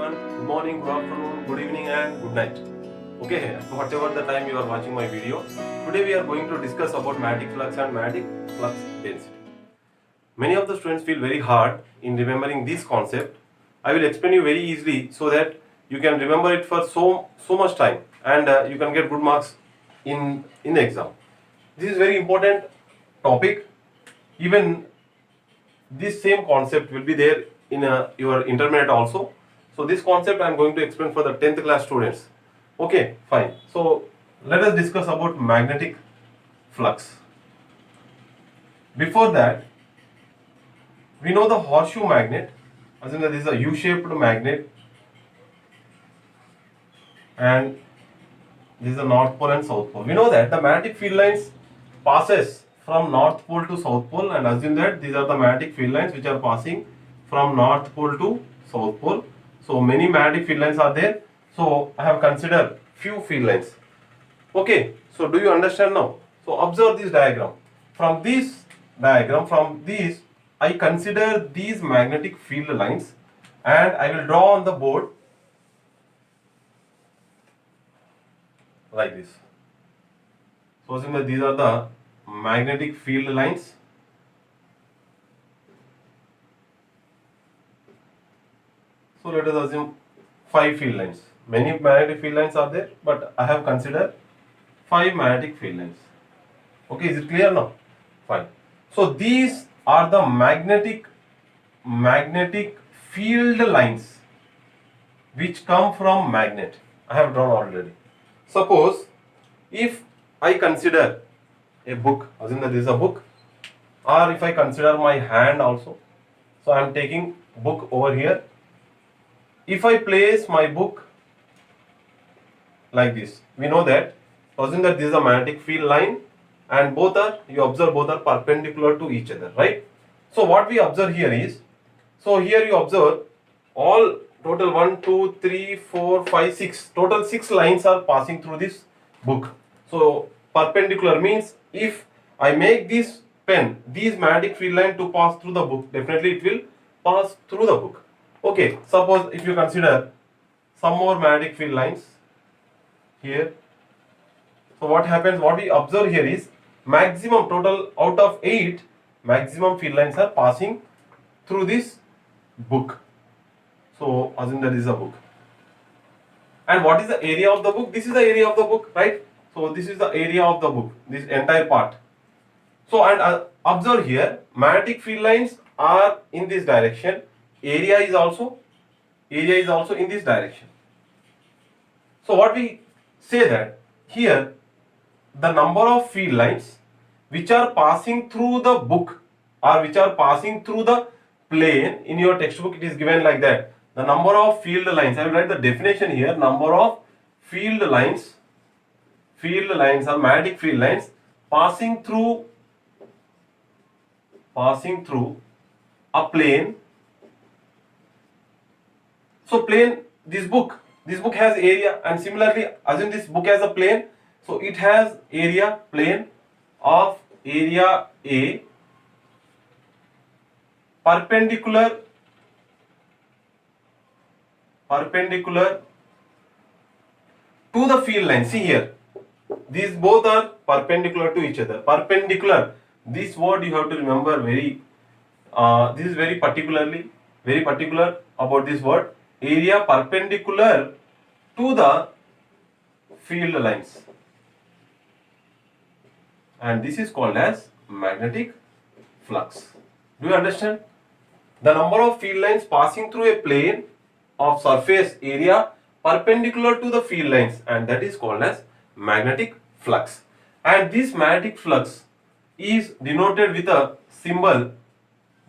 everyone. Good morning, good afternoon, good evening, and good night. Okay, whatever the time you are watching my video, today we are going to discuss about magnetic flux and magnetic flux density. Many of the students feel very hard in remembering this concept. I will explain you very easily so that you can remember it for so much time and you can get good marks in the exam. This is very important topic. Even this same concept will be there in your intermediate also. So this concept I am going to explain for the 10th class students. Okay, fine. So let us discuss about magnetic flux. Before that, we know the horseshoe magnet, as in that this is a U-shaped magnet, and this is the North Pole and South Pole. We know that the magnetic field lines passes from North Pole to South Pole, and assume that these are the magnetic field lines which are passing from North Pole to South Pole. So many magnetic field lines are there. So I have considered few field lines. Okay, so do you understand now? So observe this diagram. From this diagram, from this, I consider these magnetic field lines and I will draw on the board like this. So assume that these are the magnetic field lines. So let us assume 5 field lines. Many magnetic field lines are there, but I have considered 5 magnetic field lines. Okay, is it clear now? Fine. So these are the magnetic field lines which come from magnet. I have drawn already. Suppose if I consider a book, assume that this is a book, or if I consider my hand also, so I am taking book over here. If I place my book like this, we know that, assume that this is a magnetic field line and both are, you observe both are perpendicular to each other, right? So what we observe here is, so here you observe all total 1, 2, 3, 4, 5, 6, total 6 lines are passing through this book. So perpendicular means if I make this pen, these magnetic field line to pass through the book, definitely it will pass through the book. Okay, suppose if you consider some more magnetic field lines here. So what happens, what we observe here is maximum total out of 8 maximum field lines are passing through this book. So assume that this is a book. And what is the area of the book? This is the area of the book, right? So this is the area of the book, this entire part. So and observe here, magnetic field lines are in this direction. Area is also in this direction. So what we say that here the number of field lines which are passing through the book or which are passing through the plane, in your textbook it is given like that. The number of field lines, I will write the definition here, number of field lines or magnetic field lines passing through a plane. So plane, this book has area, and similarly assume this book has a plane, so it has area, plane of area A perpendicular to the field line. See here, these both are perpendicular to each other. Perpendicular, this word you have to remember very, this is very particular about this word. Area perpendicular to the field lines, and this is called as magnetic flux. Do you understand? The number of field lines passing through a plane of surface area perpendicular to the field lines, and that is called as magnetic flux. And this magnetic flux is denoted with a symbol.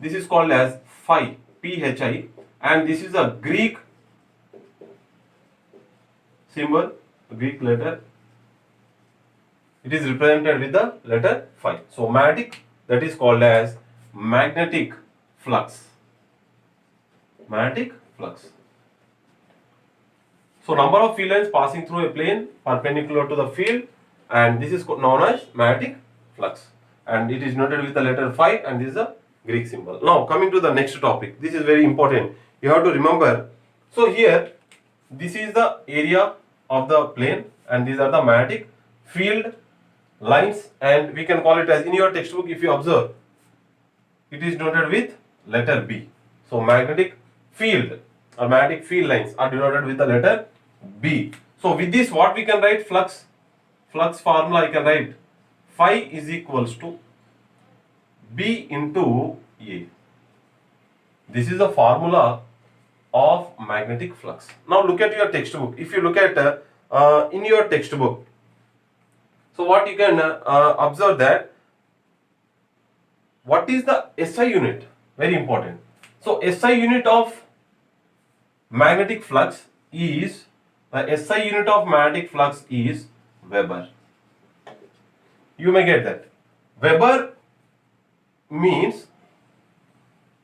This is called as phi, Phi, and this is a Greek symbol, Greek letter. It is represented with the letter phi. So magnetic, that is called as magnetic flux. Magnetic flux. So number of field lines passing through a plane perpendicular to the field, and this is known as magnetic flux, and it is noted with the letter phi, and this is a Greek symbol. Now coming to the next topic, this is very important. You have to remember. So here, this is the area of the plane and these are the magnetic field lines, and we can call it as, in your textbook if you observe, it is denoted with letter B. So magnetic field or magnetic field lines are denoted with the letter B. So with this, what we can write? Flux formula I can write phi is equals to B into A. This is the formula of magnetic flux. Now look at your textbook. If you look at in your textbook, so what you can observe that, what is the SI unit? Very important. So SI unit of magnetic flux is, the SI unit of magnetic flux is Weber. You may get that. Weber means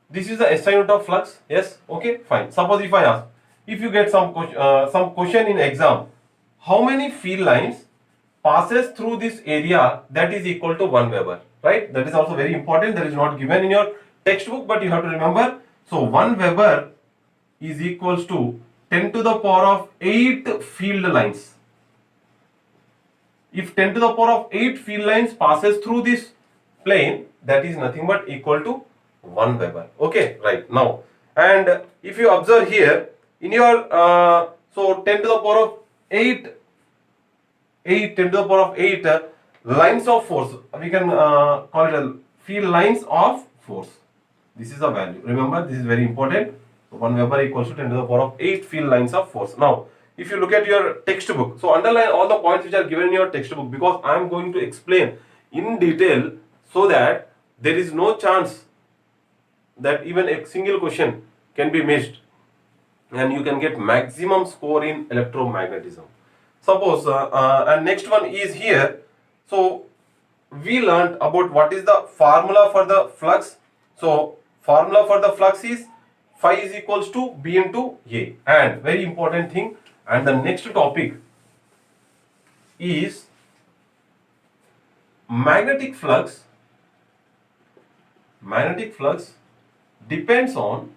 this is the SI unit of flux. Yes, okay, fine. Suppose if I ask, if you get some question in exam, how many field lines passes through this area that is equal to 1 Weber, right? That is also very important. That is not given in your textbook, but you have to remember. So 1 Weber is equals to 10 to the power of 8 field lines. If 10 to the power of 8 field lines passes through this plane, that is nothing but equal to 1 Weber. Okay, right now. And if you observe here, in your, so 10 to the power of 10 to the power of 8 lines of force, we can call it a field lines of force. This is the value. Remember, this is very important. So 1 Weber equals to 10 to the power of 8 field lines of force. Now, if you look at your textbook, so underline all the points which are given in your textbook, because I am going to explain in detail so that there is no chance that even a single question can be missed and you can get maximum score in electromagnetism. Suppose, and next one is here. So we learned about what is the formula for the flux. So formula for the flux is phi is equals to B into A. And very important thing, and the next topic is magnetic flux. Magnetic flux depends on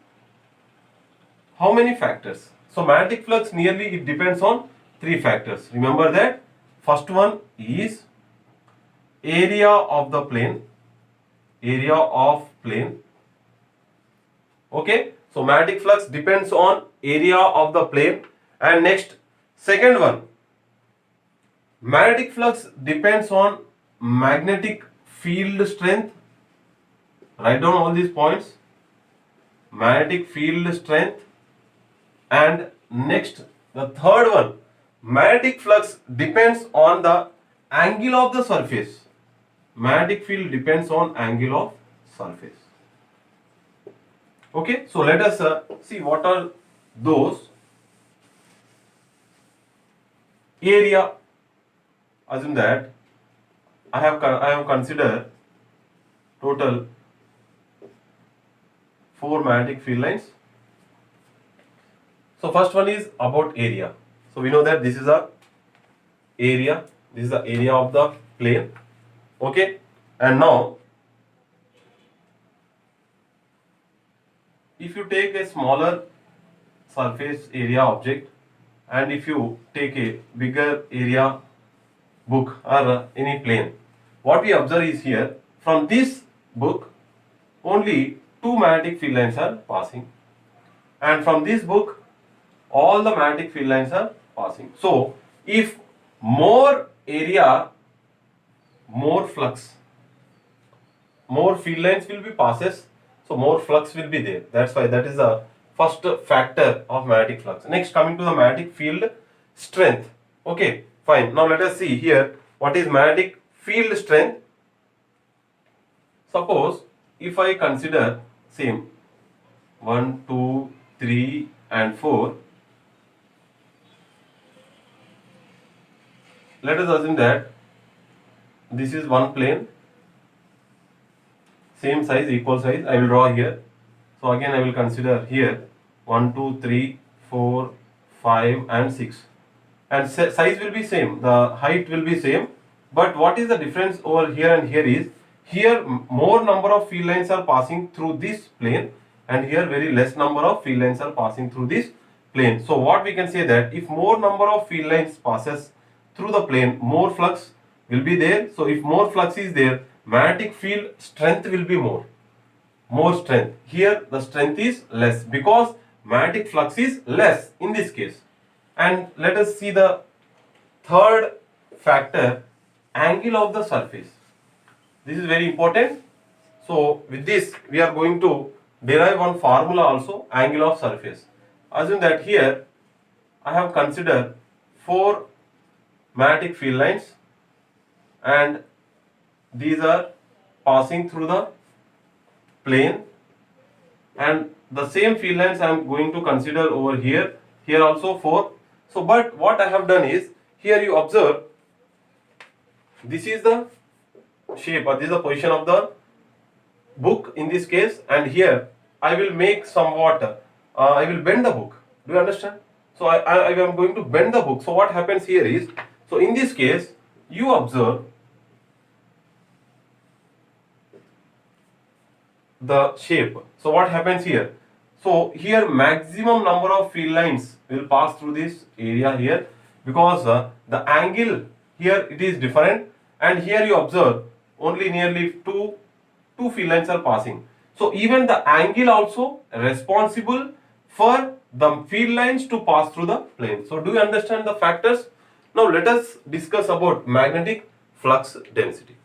how many factors? So magnetic flux nearly it depends on 3 factors. Remember that. First one is area of the plane. Area of plane. Okay. So magnetic flux depends on area of the plane. And next, second one, magnetic flux depends on magnetic field strength. Write down all these points. Magnetic field strength. And next, the third one, magnetic flux depends on the angle of the surface. Magnetic field depends on angle of surface. Okay, so let us see what are those. Area. Assume that I have considered total 4 magnetic field lines. So first one is about area. So we know that this is a area. This is the area of the plane. Okay. And now, if you take a smaller surface area object and if you take a bigger area book or any plane, what we observe is here, from this book only 2 magnetic field lines are passing, and from this book all the magnetic field lines are passing. So if more area, more flux, more field lines will be passes, so more flux will be there. That's why that is the first factor of magnetic flux. Next, coming to the magnetic field strength. Okay, fine. Now let us see here what is magnetic field strength. Suppose if I consider same 1, 2, 3 and 4. Let us assume that this is one plane, same size, equal size. I will draw here. So again I will consider here 1, 2, 3, 4, 5 and 6. And size will be same, the height will be same. But what is the difference over here and here is, here more number of field lines are passing through this plane and here very less number of field lines are passing through this plane. So what we can say that if more number of field lines passes through the plane, more flux will be there. So if more flux is there, magnetic field strength will be more strength. Here the strength is less because magnetic flux is less in this case. And let us see the third factor, angle of the surface. This is very important. So with this we are going to derive one formula also, angle of surface. Assume that here I have considered 4 magnetic field lines and these are passing through the plane, and the same field lines I am going to consider over here also 4. So but what I have done is, here you observe this is the shape or this is the position of the book in this case, and here I will make somewhat I will bend the book. Do you understand? So I am going to bend the book. So what happens here is, so in this case you observe the shape. So what happens here? So here maximum number of field lines will pass through this area here, because the angle here it is different, and here you observe only nearly two field lines are passing. So even the angle also responsible for the field lines to pass through the plane. So do you understand the factors? Now let us discuss about magnetic flux density.